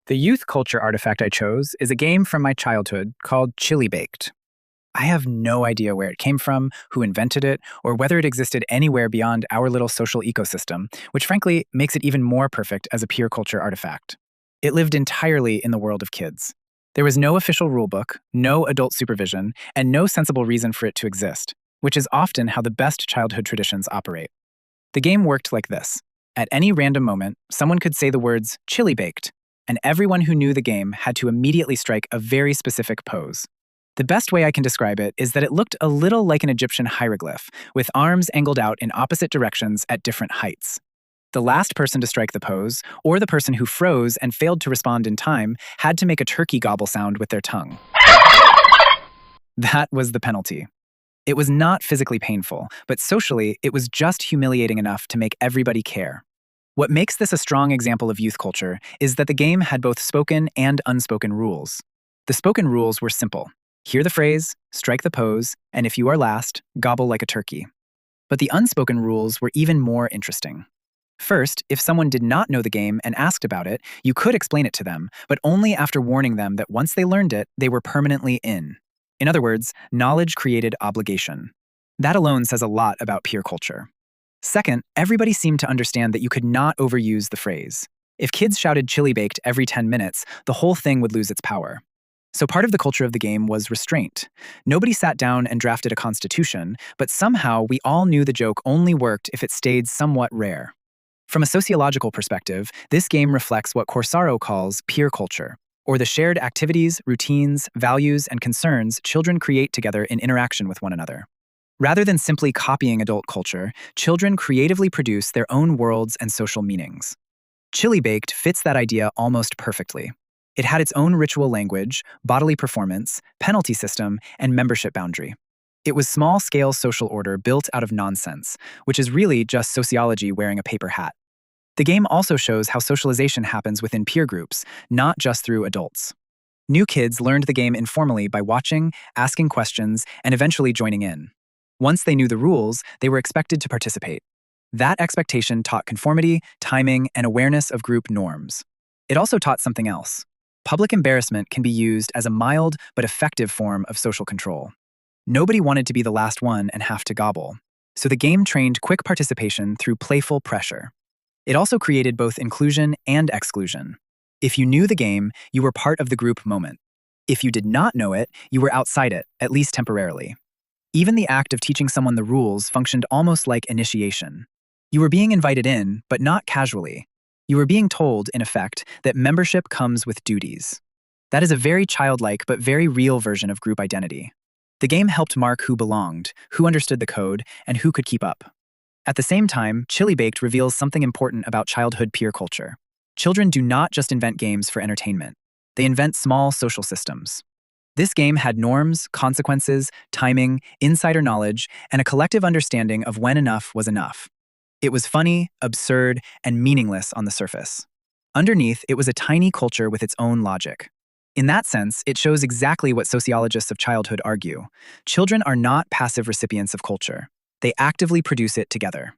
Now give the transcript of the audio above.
The youth culture artifact I chose is a game from my childhood called Chili Baked. I have no idea where it came from, who invented it, or whether it existed anywhere beyond our little social ecosystem, which frankly makes it even more perfect as a peer culture artifact. It lived entirely in the world of kids. There was no official rulebook, no adult supervision, and no sensible reason for it to exist, which is often how the best childhood traditions operate. The game worked like this. At any random moment, someone could say the words chili baked, and everyone who knew the game had to immediately strike a very specific pose. The best way I can describe it is that it looked a little like an Egyptian hieroglyph, with arms angled out in opposite directions at different heights. The last person to strike the pose, or the person who froze and failed to respond in time, had to make a turkey gobble sound with their tongue. That was the penalty. It was not physically painful, but socially, it was just humiliating enough to make everybody care. What makes this a strong example of youth culture is that the game had both spoken and unspoken rules. The spoken rules were simple. Hear the phrase, strike the pose, and if you are last, gobble like a turkey. But the unspoken rules were even more interesting. First, if someone did not know the game and asked about it, you could explain it to them, but only after warning them that once they learned it, they were permanently in. In other words, knowledge created obligation. That alone says a lot about peer culture. Second, everybody seemed to understand that you could not overuse the phrase. If kids shouted chili baked every 10 minutes, the whole thing would lose its power. So part of the culture of the game was restraint. Nobody sat down and drafted a constitution, but somehow we all knew the joke only worked if it stayed somewhat rare. From a sociological perspective, this game reflects what Corsaro calls peer culture, or the shared activities, routines, values, and concerns children create together in interaction with one another. Rather than simply copying adult culture, children creatively produce their own worlds and social meanings. Chili Baked fits that idea almost perfectly. It had its own ritual language, bodily performance, penalty system, and membership boundary. It was small-scale social order built out of nonsense, which is really just sociology wearing a paper hat. The game also shows how socialization happens within peer groups, not just through adults. New kids learned the game informally by watching, asking questions, and eventually joining in. Once they knew the rules, they were expected to participate. That expectation taught conformity, timing, and awareness of group norms. It also taught something else. Public embarrassment can be used as a mild but effective form of social control. Nobody wanted to be the last one and have to gobble, so the game trained quick participation through playful pressure. It also created both inclusion and exclusion. If you knew the game, you were part of the group moment. If you did not know it, you were outside it, at least temporarily. Even the act of teaching someone the rules functioned almost like initiation. You were being invited in, but not casually. You were being told, in effect, that membership comes with duties. That is a very childlike but very real version of group identity. The game helped mark who belonged, who understood the code, and who could keep up. At the same time, Chili Baked reveals something important about childhood peer culture. Children do not just invent games for entertainment. They invent small social systems. This game had norms, consequences, timing, insider knowledge, and a collective understanding of when enough was enough. It was funny, absurd, and meaningless on the surface. Underneath, it was a tiny culture with its own logic. In that sense, it shows exactly what sociologists of childhood argue. Children are not passive recipients of culture. They actively produce it together.